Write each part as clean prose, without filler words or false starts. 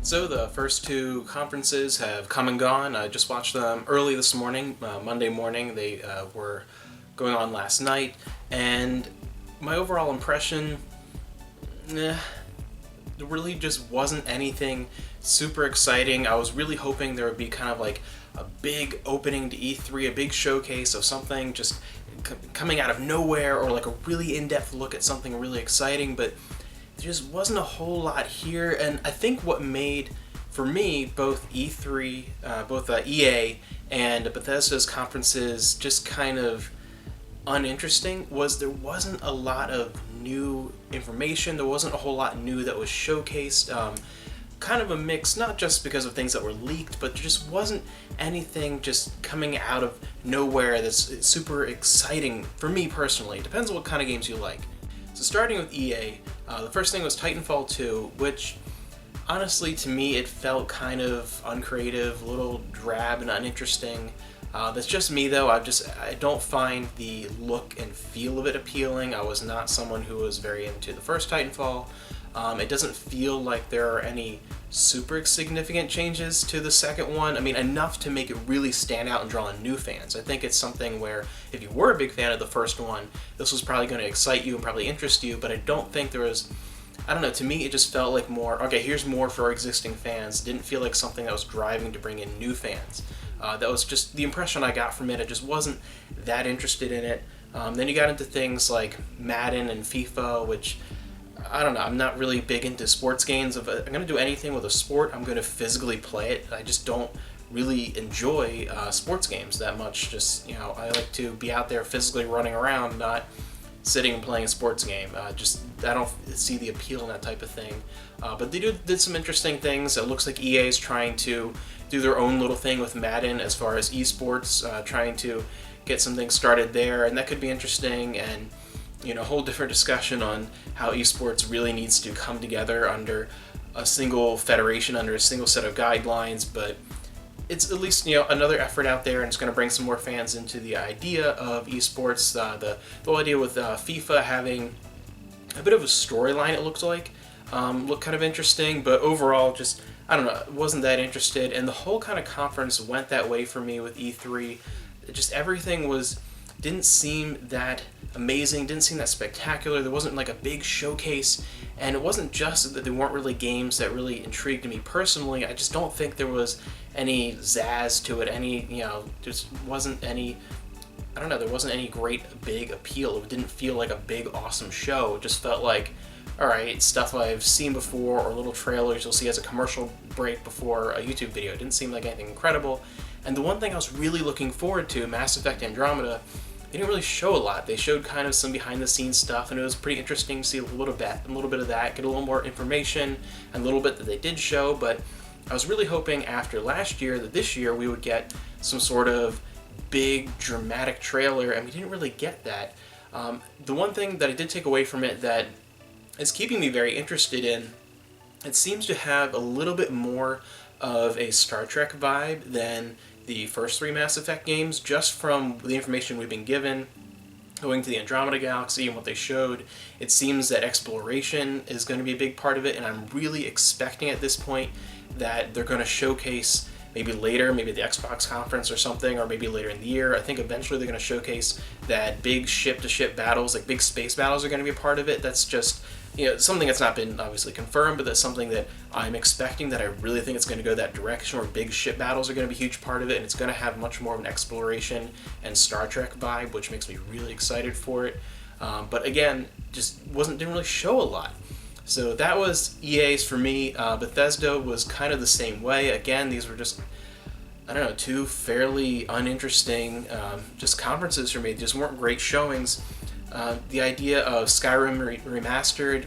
So the first two conferences have come and gone. I just watched them early this morning, Monday morning. They were going on last night, and my overall impression, there really just wasn't anything super exciting. I was really hoping there would be kind of like a big opening to E3, a big showcase of something just coming out of nowhere, or like a really in-depth look at something really exciting, but there just wasn't a whole lot here. And I think what made, for me, both EA and Bethesda's conferences just kind of uninteresting was there wasn't a lot of new information. There wasn't a whole lot new that was showcased. Kind of a mix, not just because of things that were leaked, but there just wasn't anything just coming out of nowhere that's super exciting for me personally. It depends on what kind of games you like. So starting with EA, the first thing was Titanfall 2, which honestly to me it felt kind of uncreative, a little drab and uninteresting. That's just me though. I don't find the look and feel of it appealing. I was not someone who was very into the first Titanfall. It doesn't feel like there are any super significant changes to the second one. I mean, enough to make it really stand out and draw in new fans. I think it's something where if you were a big fan of the first one, this was probably going to excite you and probably interest you, but I don't think there was, I don't know, to me it just felt like more, okay, here's more for our existing fans. It didn't feel like something that was driving to bring in new fans. That was just the impression I got from it. I just wasn't that interested in it. Then you got into things like Madden and FIFA, which, I don't know, I'm not really big into sports games. If I'm going to do anything with a sport, I'm going to physically play it. I just don't really enjoy sports games that much. Just, I like to be out there physically running around, not sitting and playing a sports game. I don't see the appeal in that type of thing. But they did some interesting things. It looks like EA is trying to do their own little thing with Madden as far as esports, trying to get some things started there, and that could be interesting. And a whole different discussion on how esports really needs to come together under a single federation, under a single set of guidelines, but it's at least another effort out there, and it's going to bring some more fans into the idea of esports. The whole idea with FIFA having a bit of a storyline, it looked like, looked kind of interesting, but overall just, I don't know, wasn't that interested, and the whole kind of conference went that way for me with E3. Just everything didn't seem that amazing, didn't seem that spectacular. There wasn't like a big showcase, and it wasn't just that there weren't really games that really intrigued me personally. I just don't think there was any zazz to it, just wasn't any, I don't know, there wasn't any great big appeal. It didn't feel like a big awesome show. It just felt like, alright, stuff I've seen before, or little trailers you'll see as a commercial break before a YouTube video. It didn't seem like anything incredible. And the one thing I was really looking forward to, Mass Effect Andromeda, they didn't really show a lot. They showed kind of some behind-the-scenes stuff, and it was pretty interesting to see a little bit of that, get a little more information, and a little bit that they did show. But I was really hoping after last year that this year we would get some sort of big, dramatic trailer, and we didn't really get that. The one thing that I did take away from it that is keeping me very interested in, it seems to have a little bit more of a Star Trek vibe than the first three Mass Effect games, just from the information we've been given going to the Andromeda Galaxy and what they showed. It seems that exploration is going to be a big part of it, and I'm really expecting at this point that they're going to showcase maybe later, maybe the Xbox conference or something, or maybe later in the year. I think eventually they're going to showcase that big ship-to-ship battles, like big space battles, are going to be a part of it. That's just something that's not been obviously confirmed, but that's something that I'm expecting, that I really think it's going to go that direction, where big ship battles are going to be a huge part of it, and it's going to have much more of an exploration and Star Trek vibe, which makes me really excited for it. But again, just didn't really show a lot. So that was EA's for me. Bethesda was kind of the same way. Again, these were just, I don't know, two fairly uninteresting just conferences for me. They just weren't great showings. The idea of Skyrim remastered,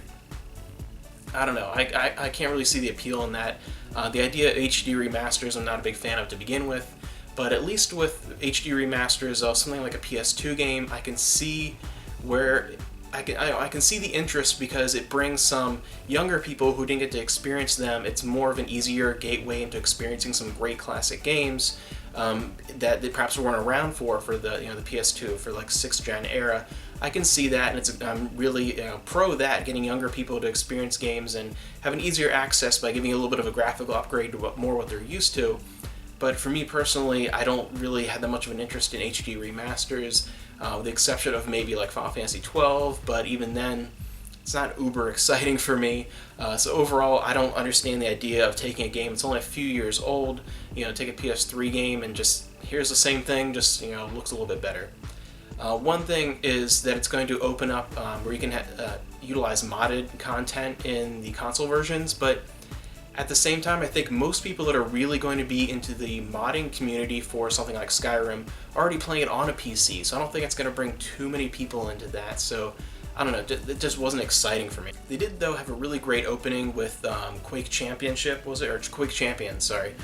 I don't know, I can't really see the appeal in that. The idea of HD remasters I'm not a big fan of to begin with, but at least with HD remasters of something like a PS2 game, I can see where I can see the interest, because it brings some younger people who didn't get to experience them. It's more of an easier gateway into experiencing some great classic games that they perhaps weren't around for the the PS2, for like 6th gen era. I can see that, and I'm really pro that, getting younger people to experience games and have an easier access by giving a little bit of a graphical upgrade to what they're used to. But for me personally, I don't really have that much of an interest in HD remasters, with the exception of maybe like Final Fantasy 12, but even then, it's not uber exciting for me. So overall, I don't understand the idea of taking a game that's only a few years old, take a PS3 game and just, here's the same thing, just, looks a little bit better. One thing is that it's going to open up where you can utilize modded content in the console versions, but at the same time, I think most people that are really going to be into the modding community for something like Skyrim are already playing it on a PC, so I don't think it's going to bring too many people into that, so I don't know, it just wasn't exciting for me. They did, though, have a really great opening with Quake Championship, was it? Or Quake Champions, sorry.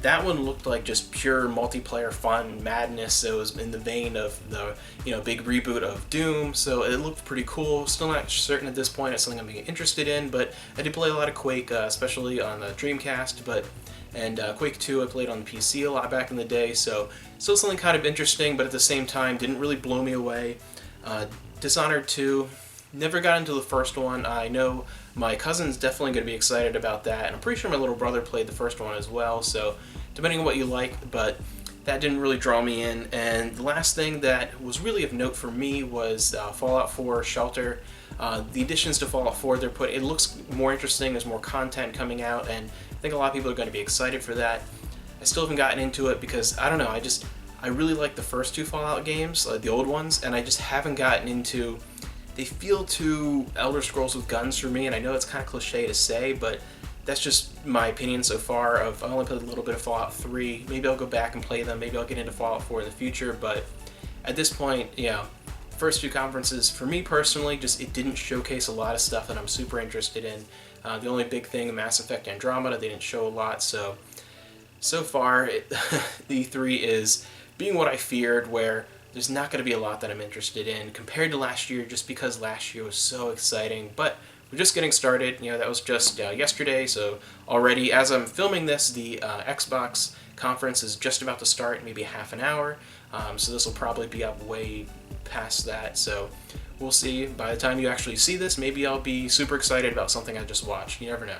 That one looked like just pure multiplayer fun madness. It was in the vein of the big reboot of Doom, so it looked pretty cool. Still not certain at this point it's something I'm being interested in, but I did play a lot of Quake, especially on the Dreamcast, and Quake 2 I played on the PC a lot back in the day, so still something kind of interesting, but at the same time didn't really blow me away. Dishonored 2, never got into the first one. I know my cousin's definitely going to be excited about that, and I'm pretty sure my little brother played the first one as well, so depending on what you like, but that didn't really draw me in. And the last thing that was really of note for me was Fallout 4 Shelter. The additions to Fallout 4 it looks more interesting, there's more content coming out, and I think a lot of people are going to be excited for that. I still haven't gotten into it because, I don't know, I really like the first two Fallout games, the old ones, and I just haven't gotten into... They feel too Elder Scrolls with guns for me, and I know it's kind of cliche to say, but that's just my opinion so far. I only played a little bit of Fallout 3. Maybe I'll go back and play them. Maybe I'll get into Fallout 4 in the future, but at this point, first two conferences, for me personally, it didn't showcase a lot of stuff that I'm super interested in. The only big thing, Mass Effect Andromeda, they didn't show a lot, so far, the E3 is being what I feared, where there's not going to be a lot that I'm interested in compared to last year, just because last year was so exciting. But we're just getting started. That was just yesterday, so already, as I'm filming this, the Xbox conference is just about to start, maybe half an hour. So this will probably be up way past that. So we'll see. By the time you actually see this, maybe I'll be super excited about something I just watched. You never know.